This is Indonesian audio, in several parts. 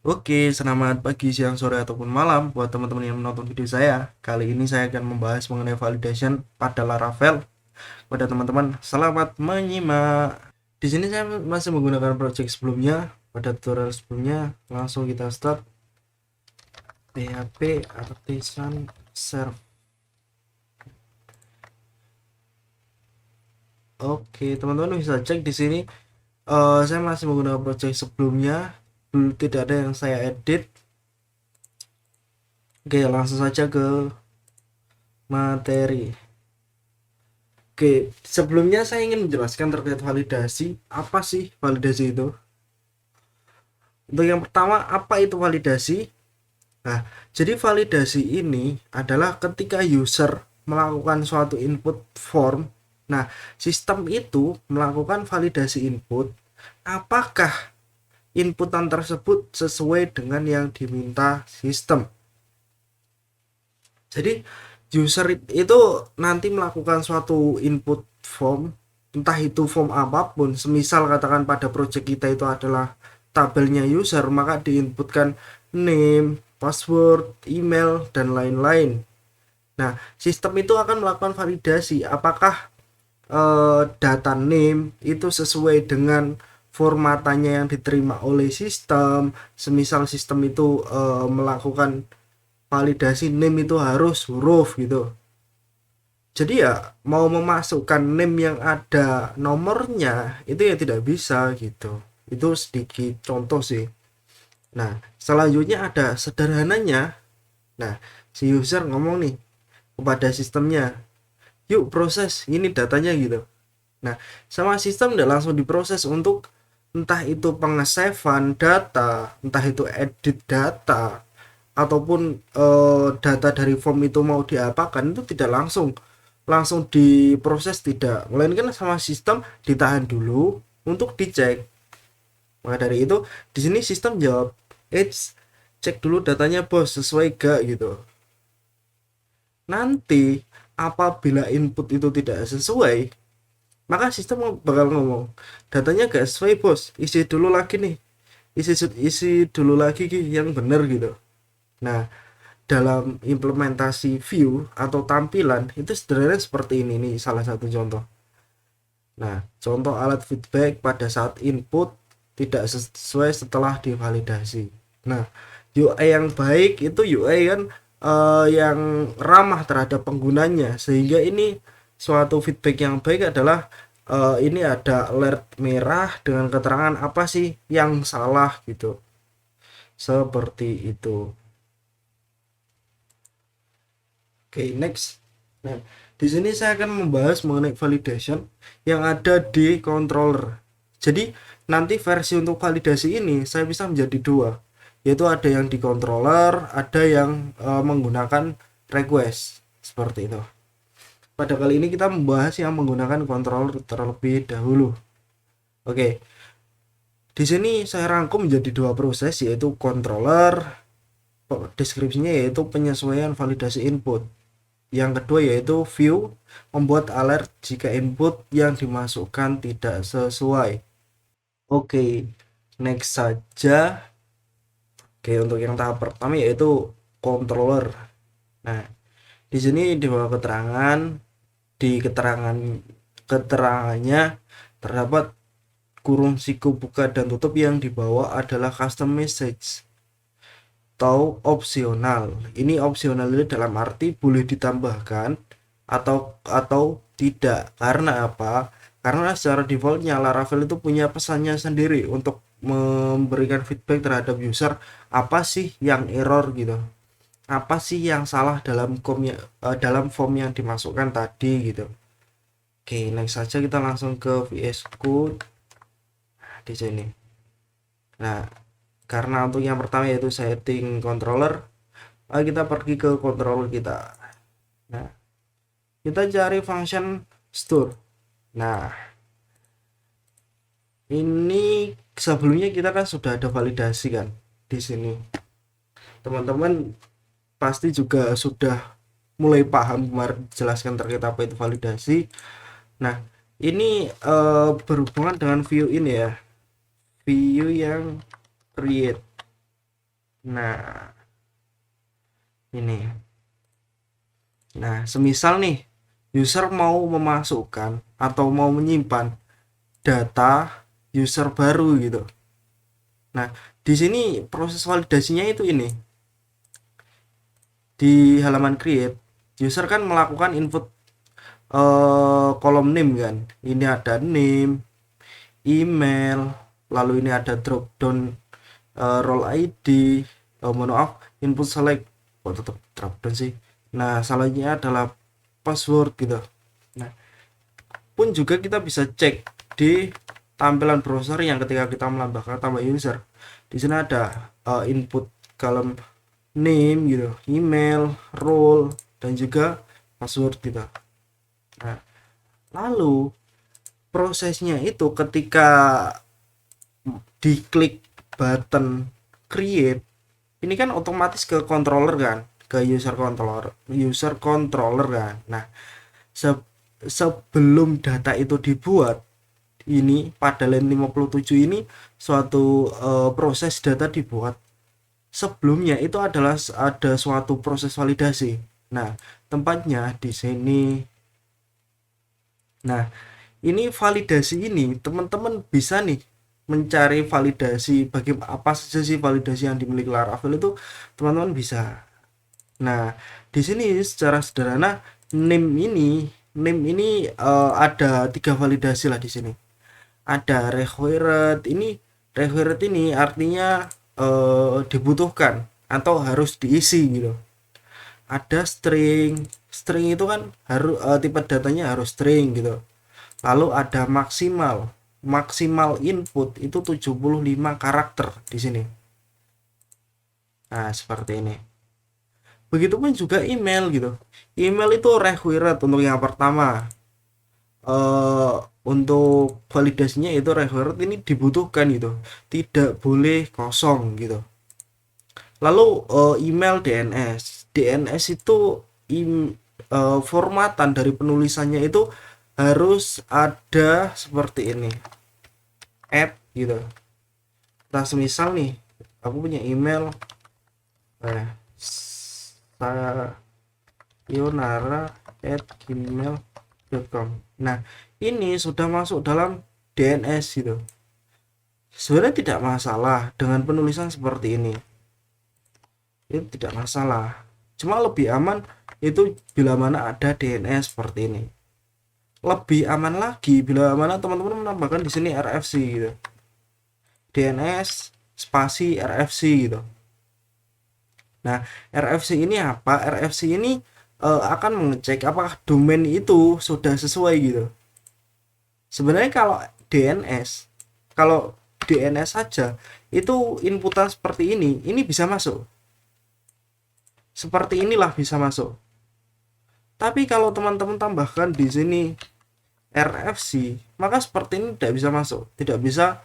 Oke, selamat pagi, siang, sore, ataupun malam buat teman-teman yang menonton video saya. Kali ini saya akan membahas mengenai validation pada Laravel. Pada teman-teman, selamat menyimak. Di sini saya masih menggunakan project sebelumnya. Pada tutorial sebelumnya, langsung kita start. PHP Artisan Serve. Oke, teman-teman bisa cek di sini. Saya masih menggunakan project sebelumnya. Belum tidak ada yang saya edit. Oke, langsung saja ke materi. Oke, sebelumnya saya ingin menjelaskan terkait validasi. Apa sih validasi itu? Untuk yang pertama, apa itu validasi? Nah, jadi validasi ini adalah ketika user melakukan suatu input form. Nah, sistem itu melakukan validasi input. Apakah inputan tersebut sesuai dengan yang diminta sistem? Jadi user itu nanti melakukan suatu input form, entah itu form apapun, semisal katakan pada project kita itu adalah tabelnya user, maka diinputkan name, password, email, dan lain-lain. Nah, sistem itu akan melakukan validasi apakah data name itu sesuai dengan formatannya yang diterima oleh sistem. Semisal sistem itu melakukan validasi name itu harus huruf gitu, jadi ya mau memasukkan name yang ada nomornya itu ya tidak bisa gitu. Itu sedikit contoh sih. Nah, selanjutnya ada sederhananya. Nah, si user ngomong nih kepada sistemnya, yuk proses ini datanya gitu. Nah, sama sistem udah langsung diproses untuk entah itu pengesavean data, entah itu edit data, ataupun data dari form itu mau diapakan, itu tidak langsung langsung diproses, tidak, melainkan sama sistem ditahan dulu untuk dicek. Maka dari itu di sini sistem jawab, cek dulu datanya bos, sesuai gak gitu. Nanti apabila input itu tidak sesuai, maka sistem bakal ngomong, datanya gak sesuai bos, isi dulu lagi nih, isi dulu lagi yang bener gitu. Nah, dalam implementasi view atau tampilan itu sederhananya seperti ini nih, salah satu contoh. Nah, contoh alat feedback pada saat input tidak sesuai setelah divalidasi. Nah, UI yang baik itu UI kan yang ramah terhadap penggunanya, sehingga ini suatu feedback yang baik adalah ini ada alert merah dengan keterangan apa sih yang salah gitu. Seperti itu. Oke, next. Nah, di sini saya akan membahas mengenai validation yang ada di controller. Jadi, nanti versi untuk validasi ini saya bisa menjadi dua, yaitu ada yang di controller, ada yang menggunakan request. Seperti itu. Pada kali ini kita membahas yang menggunakan controller terlebih dahulu. Oke, di sini saya rangkum menjadi dua proses, yaitu controller, deskripsinya yaitu penyesuaian validasi input. Yang kedua yaitu view, membuat alert jika input yang dimasukkan tidak sesuai. Oke, next saja. Oke, untuk yang tahap pertama yaitu controller. Nah, di sini di bawah keterangan, di keterangannya terdapat kurung siku buka dan tutup, yang dibawa adalah custom message atau opsional. Ini opsional ini dalam arti boleh ditambahkan atau tidak. Karena apa? Karena secara defaultnya Laravel itu punya pesannya sendiri untuk memberikan feedback terhadap user, apa sih yang error gitu, apa sih yang salah dalam form yang dimasukkan tadi gitu. Oke, next saja kita langsung ke VS Code di sini. Nah, karena untuk yang pertama yaitu setting controller, kita pergi ke controller kita. Nah, kita cari function store. Nah, ini sebelumnya kita kan sudah ada validasi kan di sini. Teman-teman pasti juga sudah mulai paham kemarin jelaskan terkait apa itu validasi. Nah, ini berhubungan dengan view ini ya. View yang create. Nah, ini. Nah, semisal nih user mau memasukkan atau mau menyimpan data user baru gitu. Nah, di sini proses validasinya itu ini. Di halaman create, user kan melakukan input kolom name kan. Ini ada name, email, lalu ini ada drop down role ID, mohon maaf, input select, kok tetap drop down sih. Nah, salahnya adalah password gitu. Nah, pun juga kita bisa cek di tampilan browser yang ketika kita menambahkan tambah user. Di sini ada input kolom name gitu, email, role, dan juga password gitu. Nah, lalu prosesnya itu ketika diklik button create, ini kan otomatis ke controller kan, ke user controller kan. Nah, sebelum data itu dibuat, ini pada line 57 ini suatu proses data dibuat. Sebelumnya itu adalah ada suatu proses validasi. Nah, tempatnya di sini. Nah, ini validasi ini teman-teman bisa nih mencari validasi bagaimana apa saja sih validasi yang dimiliki Laravel itu teman-teman bisa. Nah, di sini secara sederhana name ini ada 3 validasi lah di sini. Ada required, ini artinya dibutuhkan atau harus diisi gitu. Ada string, string itu kan harus tipe datanya harus string gitu. Lalu ada maksimal, maksimal input itu 75 karakter di sini. Nah, seperti ini. Begitupun juga email gitu. Email itu required untuk yang pertama. Untuk validasinya itu required ini dibutuhkan gitu. Tidak boleh kosong gitu. Lalu email DNS. DNS itu formatan dari penulisannya itu harus ada seperti ini. Add gitu. Nah, semisal nih aku punya email sayonara@gmail.com. Nah, ini sudah masuk dalam DNS gitu. Sebenarnya tidak masalah dengan penulisan seperti ini. Itu tidak masalah. Cuma lebih aman itu bila mana ada DNS seperti ini. Lebih aman lagi bila mana teman-teman menambahkan di sini RFC gitu. DNS spasi RFC gitu. Nah, RFC ini apa? RFC ini akan mengecek apakah domain itu sudah sesuai gitu. Sebenarnya kalau DNS saja itu inputan seperti ini bisa masuk. Seperti inilah bisa masuk. Tapi kalau teman-teman tambahkan di sini RFC, maka seperti ini tidak bisa masuk, tidak bisa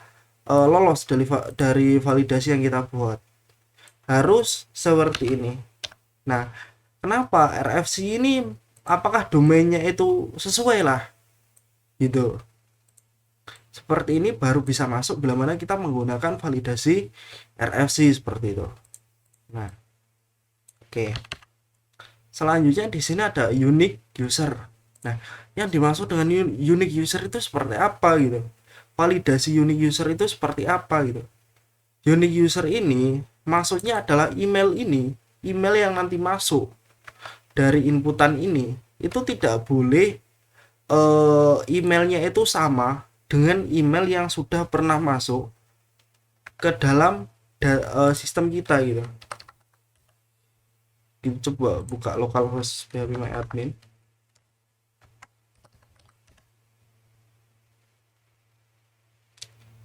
lolos dari validasi yang kita buat. Harus seperti ini. Nah, kenapa RFC ini apakah domainnya itu sesuai lah gitu. Seperti ini baru bisa masuk bila mana kita menggunakan validasi RFC seperti itu. Nah, oke. Selanjutnya di sini ada unique user. Nah, yang dimaksud dengan unique user itu seperti apa gitu. Validasi unique user itu seperti apa gitu. Unique user ini maksudnya adalah email yang nanti masuk dari inputan ini itu tidak boleh emailnya itu sama dengan email yang sudah pernah masuk ke dalam sistem kita gitu. Kita coba buka localhost phpMyAdmin.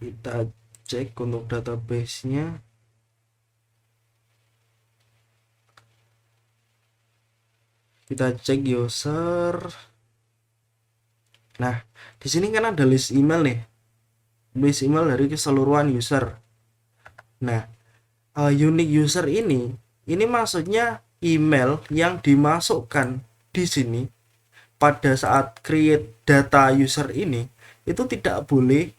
Kita cek untuk database-nya. Kita cek user. Nah, di sini kan ada list email nih. List email dari keseluruhan user. Nah, unique user ini maksudnya email yang dimasukkan di sini pada saat create data user ini itu tidak boleh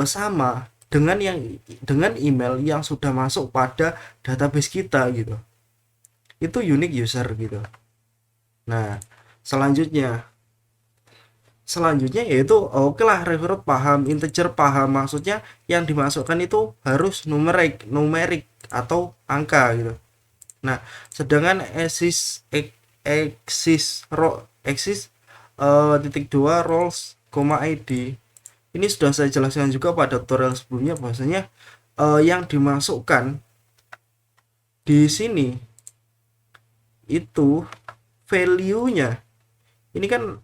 sama dengan email yang sudah masuk pada database kita gitu. Itu unique user gitu. Nah, selanjutnya yaitu oke lah, referred paham, integer paham, maksudnya yang dimasukkan itu harus numerik atau angka gitu. Nah, sedangkan titik dua roles, id ini sudah saya jelaskan juga pada tutorial sebelumnya, bahwasanya yang dimasukkan di sini itu value-nya ini kan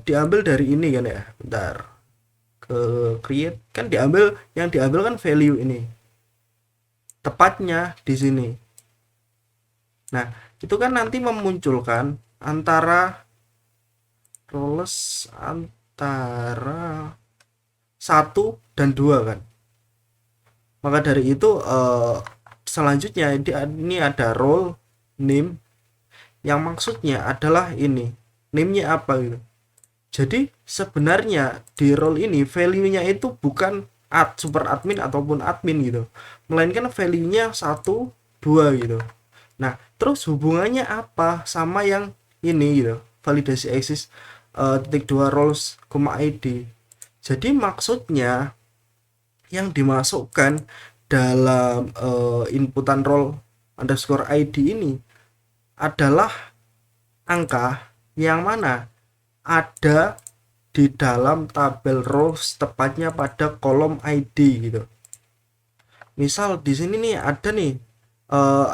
diambil dari ini kan ya. Bentar, ke create kan yang diambil kan value ini, tepatnya di sini. Nah, itu kan nanti memunculkan antara roles antara 1 dan 2 kan. Maka dari itu selanjutnya ini ada role name yang maksudnya adalah ini. Name-nya apa gitu. Jadi sebenarnya di role ini value-nya itu bukan super admin ataupun admin gitu. Melainkan value-nya 1, 2 gitu. Nah, terus hubungannya apa sama yang ini gitu, validasi access titik dua roles, id. Jadi maksudnya yang dimasukkan dalam inputan role underscore id ini adalah angka yang mana ada di dalam tabel rows, tepatnya pada kolom id gitu. Misal di sini nih ada nih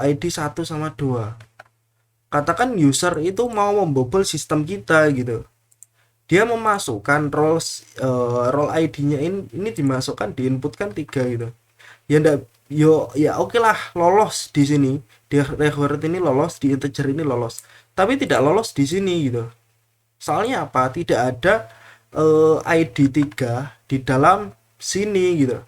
ID 1 sama 2. Katakan user itu mau membobol sistem kita gitu. Dia memasukkan role ID-nya ini dimasukkan, diinputkan 3 gitu. Ya ndak ya oke lah, lolos di sini. Di record ini lolos, di integer ini lolos. Tapi tidak lolos di sini gitu. Soalnya apa? Tidak ada ID 3 di dalam sini gitu.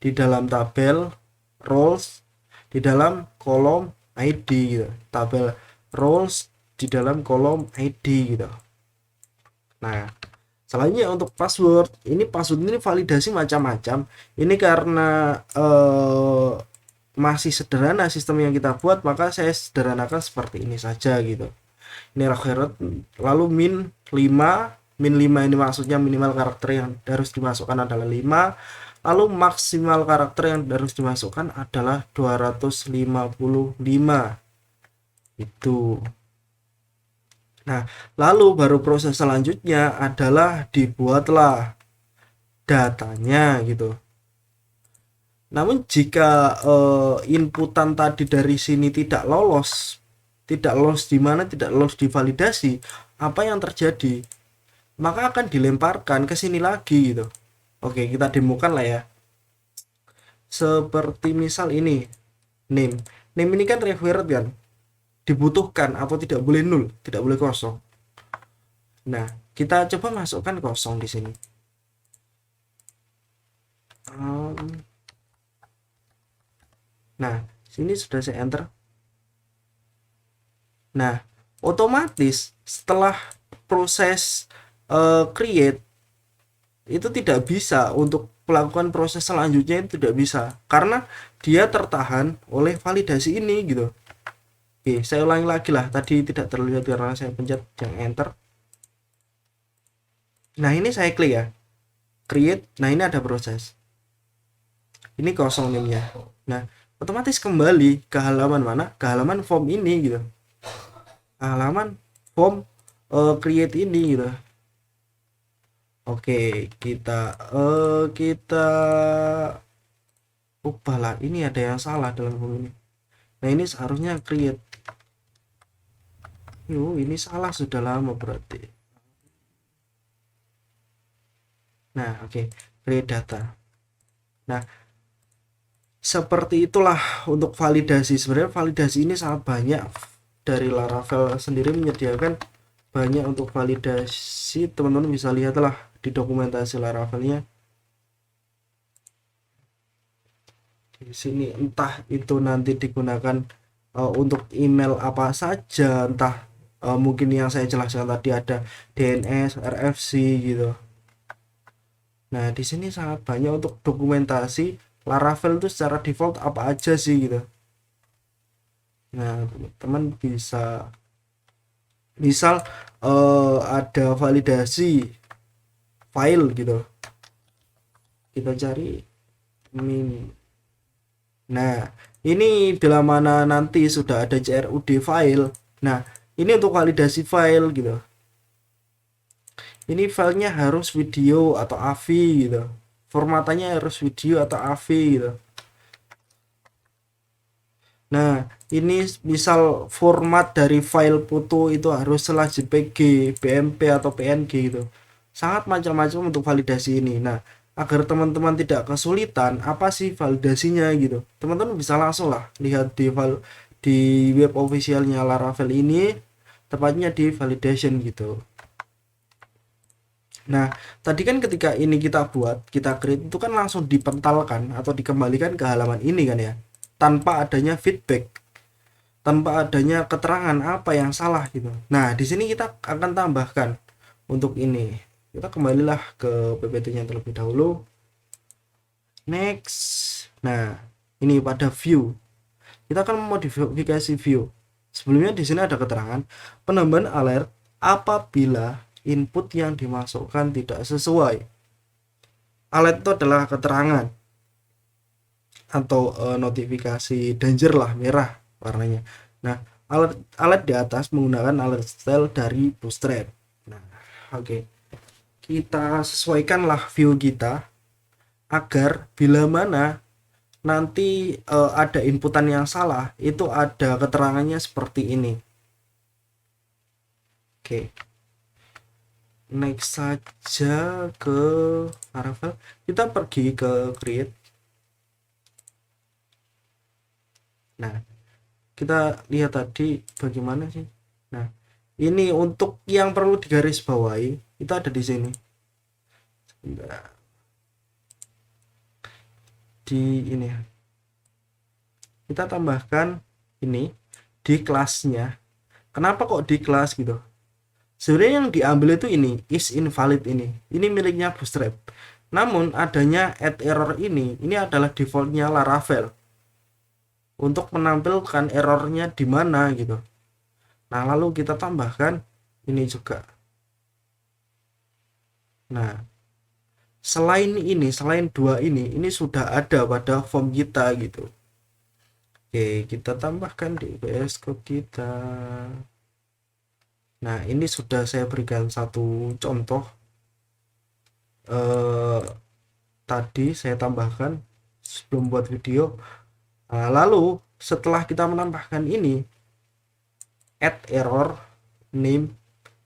Di dalam tabel roles, di dalam kolom ID gitu. Tabel roles di dalam kolom ID gitu. Nah, selanjutnya untuk password ini validasi macam-macam. Ini karena masih sederhana sistem yang kita buat, maka saya sederhanakan seperti ini saja gitu. Ini record, lalu min 5 ini maksudnya minimal karakter yang harus dimasukkan adalah 5. Lalu maksimal karakter yang harus dimasukkan adalah 255. Itu. Nah, lalu baru proses selanjutnya adalah dibuatlah datanya gitu. Namun jika inputan tadi dari sini tidak lolos di mana, tidak lolos di validasi, apa yang terjadi? Maka akan dilemparkan ke sini lagi gitu. Oke, kita demokan lah ya. Seperti misal ini, name ini kan required kan, dibutuhkan atau tidak boleh nol, tidak boleh kosong. Nah, kita coba masukkan kosong di sini. Nah, sini sudah saya enter. Nah, otomatis setelah proses create itu tidak bisa untuk melakukan proses selanjutnya, itu tidak bisa karena dia tertahan oleh validasi ini gitu. Oke, saya ulangi lagi lah, tadi tidak terlihat karena saya pencet yang enter. Nah, ini saya klik ya, create. Nah, ini ada proses, ini kosong name-nya. Nah, otomatis kembali ke halaman mana, ke halaman form ini gitu, halaman form create ini gitu. Oke, kita ubah lah, ini ada yang salah dalam form ini. Nah, ini seharusnya create. Ini salah sudah lama berarti. Nah, oke, create data. Nah, seperti itulah untuk validasi. Sebenarnya validasi ini sangat banyak, dari Laravel sendiri menyediakan banyak untuk validasi. Teman-teman bisa lihatlah di dokumentasi Laravelnya. Di sini entah itu nanti digunakan untuk email apa saja, entah mungkin yang saya jelaskan tadi ada DNS, RFC gitu. Nah, di sini sangat banyak untuk dokumentasi Laravel itu secara default apa aja sih gitu. Nah, teman-teman bisa misal ada validasi file gitu. Kita cari min. Nah, ini bila mana nanti sudah ada CRUD file. Nah, ini untuk validasi file gitu. Ini filenya harus video atau AVI gitu. Formatannya harus video atau AVI gitu. Nah, ini misal format dari file foto itu harus selah JPG, BMP atau PNG gitu. Sangat macam-macam untuk validasi ini. Nah, agar teman-teman tidak kesulitan, apa sih validasinya gitu. Teman-teman bisa langsung lah lihat di web officialnya Laravel ini, tepatnya di validation gitu. Nah, tadi kan ketika ini kita buat, kita create itu kan langsung dipentalkan atau dikembalikan ke halaman ini kan ya, tanpa adanya feedback, tanpa adanya keterangan apa yang salah gitu. Nah, di sini kita akan tambahkan untuk ini. Kita kembalilah ke PPT-nya terlebih dahulu. Next. Nah, ini pada view. Kita akan memodifikasi view. Sebelumnya di sini ada keterangan penambahan alert apabila input yang dimasukkan tidak sesuai. Alert itu adalah keterangan atau notifikasi danger lah, merah warnanya. Nah, alert di atas menggunakan alert style dari Bootstrap. Nah, oke. Kita sesuaikanlah view kita agar bila mana nanti ada inputan yang salah, itu ada keterangannya seperti ini. Oke. Next saja ke Laravel. Kita pergi ke create. Nah, kita lihat tadi bagaimana sih. Nah, ini untuk yang perlu digarisbawahi itu ada di sini. Di ini kita tambahkan ini di kelasnya. Kenapa kok di kelas gitu? Sebenarnya yang diambil itu ini is invalid ini miliknya Bootstrap. Namun adanya add error ini adalah defaultnya Laravel untuk menampilkan errornya di mana gitu. Nah, lalu kita tambahkan ini juga. Nah, selain dua ini sudah ada pada form kita gitu. Oke, kita tambahkan di VS Code kita. Nah, ini sudah saya berikan satu contoh. Tadi saya tambahkan sebelum buat video. Nah, lalu setelah kita menambahkan ini, add error name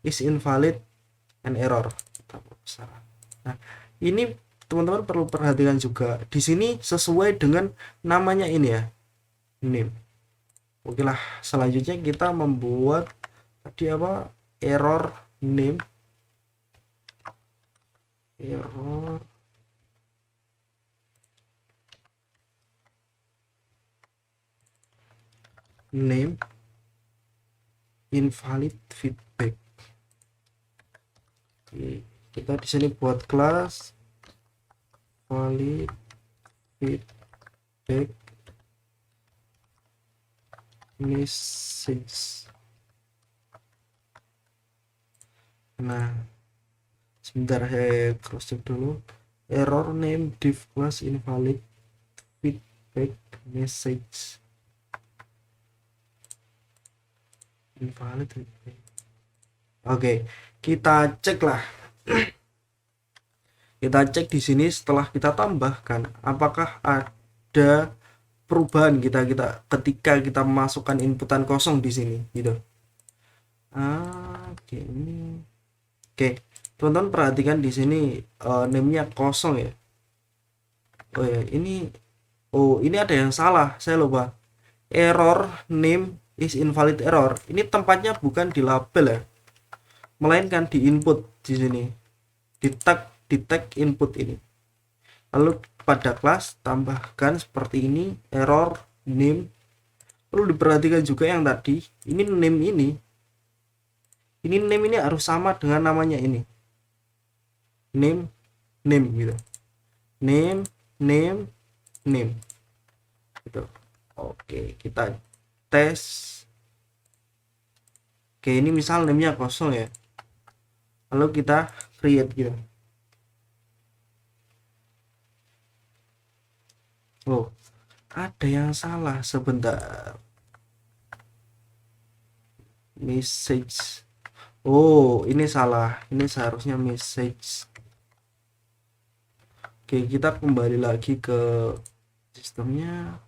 is invalid and error. Nah, ini teman-teman perlu perhatikan juga. Di sini sesuai dengan namanya ini ya, name. Oke lah, selanjutnya kita membuat tadi apa, error name, error name invalid feedback. Oke, kita di sini buat kelas valid feedback message. Nah, sebentar saya cross check dulu. Error name div class invalid feedback message. Invalid feedback. Oke, kita cek lah. Kita cek di sini setelah kita tambahkan apakah ada perubahan kita ketika kita memasukkan inputan kosong di sini gitu. Oke, ini. Oke, teman-teman perhatikan di sini name-nya kosong ya. Ini ada yang salah, saya lupa. Error name is invalid error. Ini tempatnya bukan di label ya, melainkan di input di sini. Di tag input ini. Lalu pada kelas tambahkan seperti ini, error name. Perlu diperhatikan juga yang tadi, ini name ini harus sama dengan namanya ini. Name name gitu, name name name gitu. Oke, kita tes. Oke, ini misal namenya kosong ya, lalu kita create gitu. Oh, ada yang salah sebentar. Message. Oh, ini salah. Ini seharusnya message. Oke, kita kembali lagi ke sistemnya.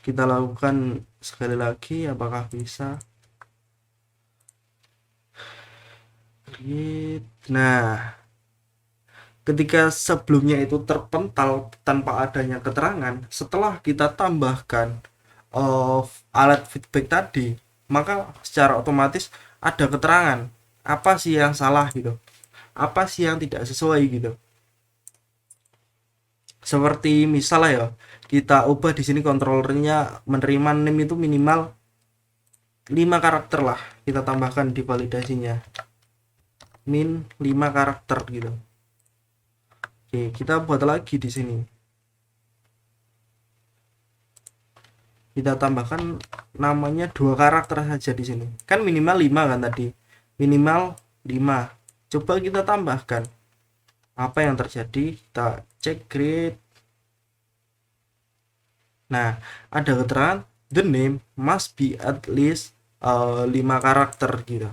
Kita lakukan sekali lagi, apakah bisa? Create. Nah, ketika sebelumnya itu terpental tanpa adanya keterangan, setelah kita tambahkan alat feedback tadi, maka secara otomatis ada keterangan apa sih yang salah gitu, apa sih yang tidak sesuai gitu. Seperti misalnya ya, kita ubah di sini kontrolernya menerima name itu minimal 5 karakter lah, kita tambahkan di validasinya min 5 karakter gitu. Oke, kita buat lagi di sini. Kita tambahkan namanya 2 karakter saja di sini. Kan minimal 5 kan tadi. Minimal 5. Coba kita tambahkan. Apa yang terjadi? Kita cek create. Nah, ada keterangan the name must be at least 5 karakter gitu.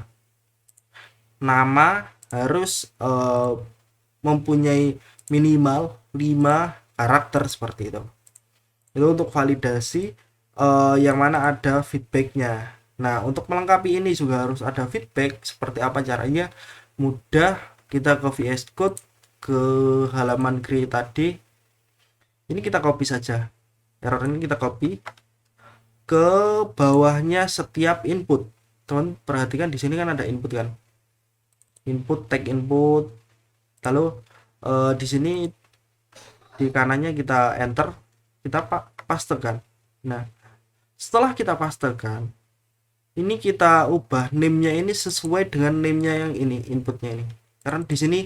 Nama harus mempunyai minimal 5 karakter seperti itu. Itu untuk validasi yang mana ada feedbacknya. Nah, untuk melengkapi ini juga harus ada feedback. Seperti apa caranya? Mudah, kita ke VS Code, ke halaman create tadi. Ini kita copy saja. Error ini kita copy ke bawahnya setiap input. Teman perhatikan di sini kan ada input kan. Input, tag input. Lalu di sini di kanannya kita enter, kita pastekan. Nah, setelah kita pastekan, ini kita ubah name-nya ini sesuai dengan name-nya yang ini, inputnya ini. Karena di sini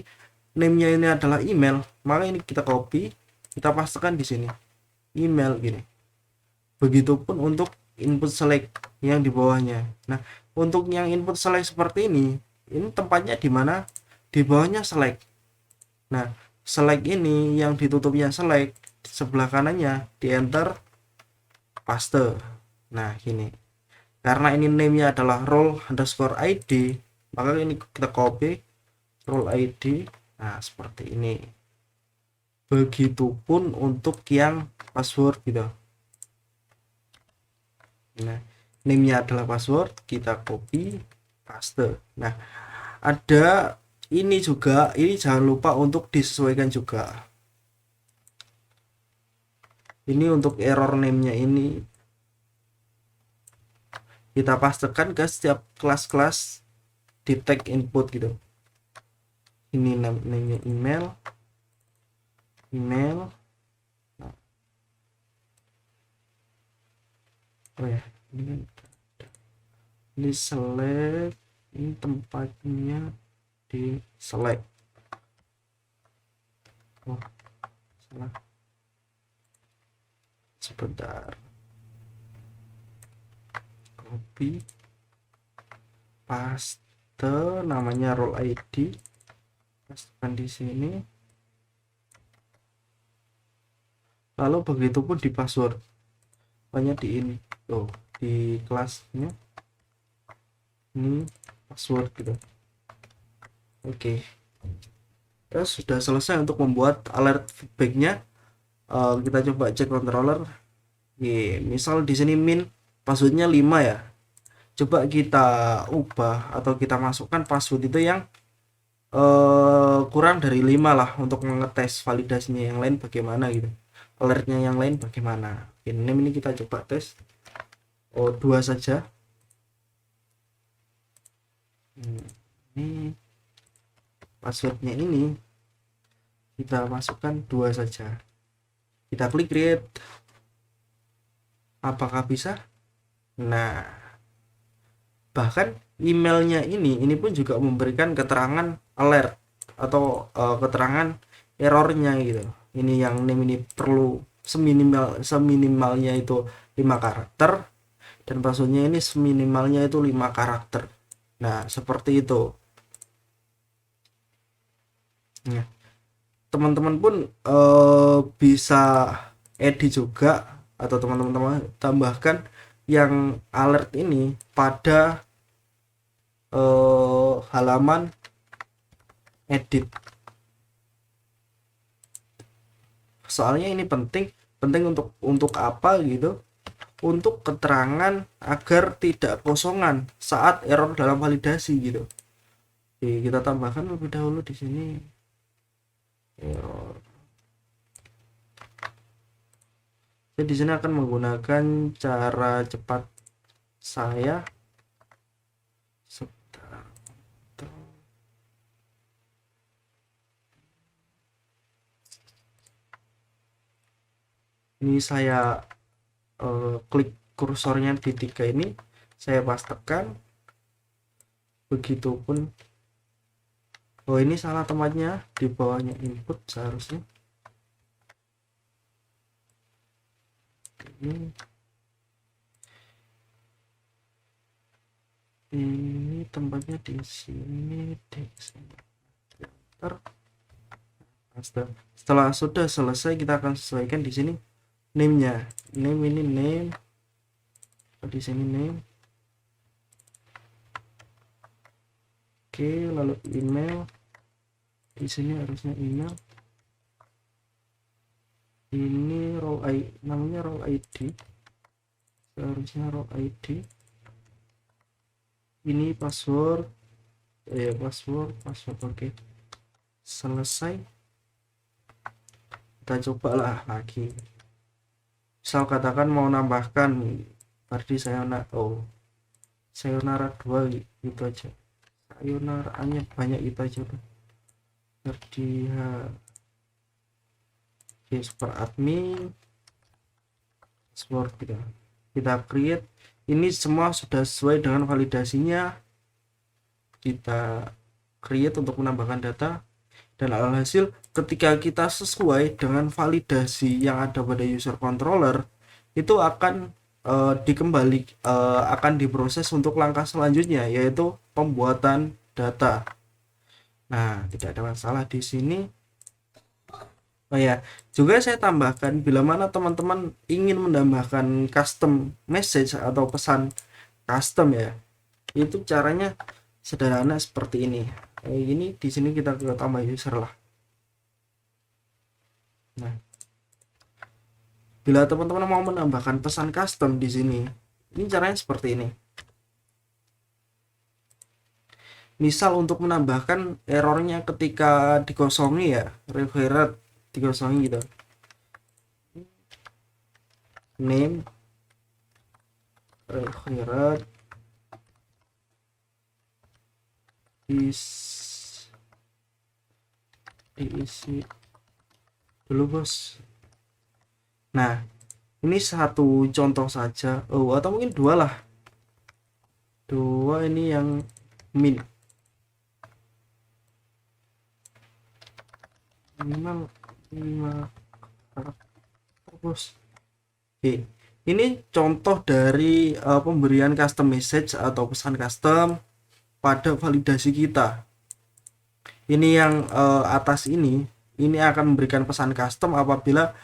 name-nya ini adalah email, maka ini kita copy, kita pastekan di sini. Email gini. Begitupun untuk input select yang di bawahnya. Nah, untuk yang input select seperti ini tempatnya di mana? Di bawahnya select. Nah, select ini yang ditutupnya select, sebelah kanannya di enter paste. Nah, gini. Karena ini name-nya adalah role underscore id, maka ini kita copy role id. Nah, seperti ini. Begitupun untuk yang password gitu. Nah, name-nya adalah password, kita copy paste. Nah, ada ini juga, ini jangan lupa untuk disesuaikan juga. Ini untuk error name-nya ini kita pastekan ke setiap kelas-kelas di tag input gitu. Ini namanya email. Nah. Oh ya, ini select, ini tempatnya di select. Oh, salah. Sebentar. Copy, paste namanya role ID, pastekan di sini. Lalu begitupun di password, banyak di ini, di kelasnya ini password gitu. Oke. Ya, sudah selesai untuk membuat alert feedbacknya. Kita coba cek controller. Misal di sini min passwordnya 5 ya. Coba kita ubah atau kita masukkan password itu yang kurang dari 5 lah, untuk mengetes validasinya yang lain bagaimana gitu. Alertnya yang lain bagaimana. Ini kita coba tes. 2 saja. Ini passwordnya ini kita masukkan 2 saja. Kita klik create. Apakah bisa? Nah, bahkan emailnya ini pun juga memberikan keterangan alert atau keterangan errornya gitu. Ini yang name ini perlu seminimalnya itu 5 karakter, dan passwordnya ini seminimalnya itu 5 karakter. Nah, seperti itu. Nah, teman-teman pun bisa edit juga, atau teman-teman tambahkan yang alert ini pada halaman edit. Soalnya ini penting untuk apa gitu, untuk keterangan agar tidak kosongan saat error dalam validasi gitu. Oke, kita tambahkan lebih dahulu di sini error. Saya di sini akan menggunakan cara cepat saya. Ini saya klik kursornya di 3 ini, saya pastekan. Begitupun, oh ini salah tempatnya, di bawahnya input seharusnya. Ini tempatnya di sini, di sini. Setelah sudah selesai, kita akan sesuaikan di sini name-nya. Name ini name, di sini name. Oke, lalu email. Di sini harusnya email. Ini role ID, namanya role ID. Seharusnya role ID. Ini password. Password. Oke. Selesai. Kita cobalah lagi. Misal katakan mau nambahkan Bardi Sayonara 2 gitu aja. Sayonara-nya banyak itu aja tuh. Bardi super admin password kita create. Ini semua sudah sesuai dengan validasinya. Kita create untuk menambahkan data, dan alhasil ketika kita sesuai dengan validasi yang ada pada user controller, itu akan akan diproses untuk langkah selanjutnya, yaitu pembuatan data. Nah, tidak ada masalah di sini. Oh ya, juga saya tambahkan, bila mana teman-teman ingin menambahkan custom message atau pesan custom ya, itu caranya sederhana seperti ini. Ini di sini kita ke tambah user lah. Nah, bila teman-teman mau menambahkan pesan custom di sini, ini caranya seperti ini. Misal untuk menambahkan errornya ketika dikosongi ya, required dikosongi gitu. Name required diisi dulu bos. Nah, ini satu contoh saja, atau mungkin dua lah, dua ini yang min minimal 5 bos. Oke, ini contoh dari pemberian custom message atau pesan custom pada validasi kita. Ini yang atas ini akan memberikan pesan custom apabila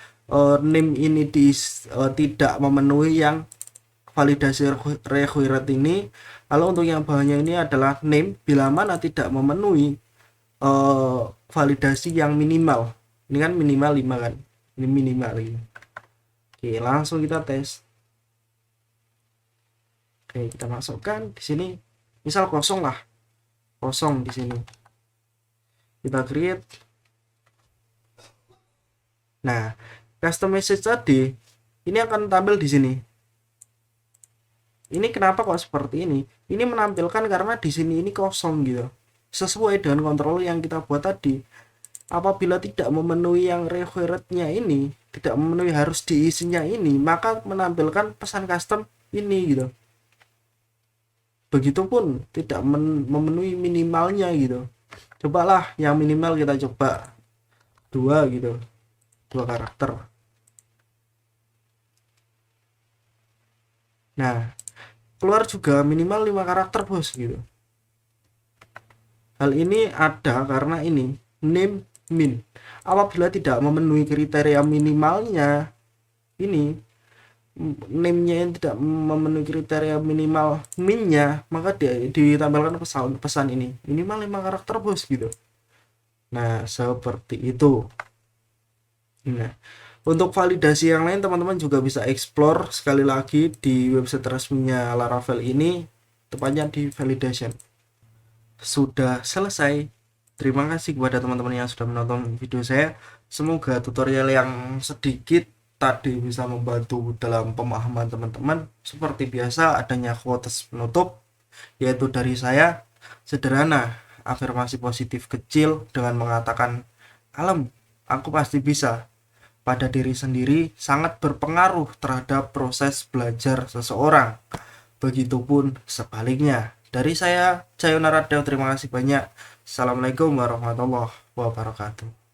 name ini tidak memenuhi yang validasi required ini. Lalu untuk yang bawahnya ini adalah name bila mana tidak memenuhi validasi yang minimal. Ini kan minimal 5 kan, ini minimal 5. Oke, langsung kita tes. Oke, kita masukkan di sini, misal kosong lah, kosong di sini. Kita create. Nah, custom message tadi ini akan tampil di sini. Ini kenapa kok seperti ini? Ini menampilkan karena di sini ini kosong gitu. Sesuai dengan kontrol yang kita buat tadi. Apabila tidak memenuhi yang required-nya ini, tidak memenuhi harus diisinya ini, maka menampilkan pesan custom ini gitu. Begitupun tidak memenuhi minimalnya gitu. Cobalah yang minimal kita coba 2 gitu, 2 karakter. Nah, keluar juga minimal 5 karakter bos gitu. Hal ini ada karena ini name min. Apabila tidak memenuhi kriteria minimalnya, ini name-nya yang tidak memenuhi kriteria minimal min-nya, maka ditambahkan pesan ini minimal 5 karakter bos gitu. Nah, seperti itu. Nah, untuk validasi yang lain teman-teman juga bisa explore sekali lagi di website resminya Laravel ini, tepatnya di validation. Sudah selesai. Terima kasih kepada teman-teman yang sudah menonton video saya. Semoga tutorial yang sedikit tadi bisa membantu dalam pemahaman teman-teman. Seperti biasa adanya quotes penutup, yaitu dari saya, sederhana, afirmasi positif kecil dengan mengatakan alam, aku pasti bisa, pada diri sendiri sangat berpengaruh terhadap proses belajar seseorang. Begitupun sebaliknya. Dari saya, Cayonara Dew, terima kasih banyak. Assalamualaikum warahmatullahi wabarakatuh.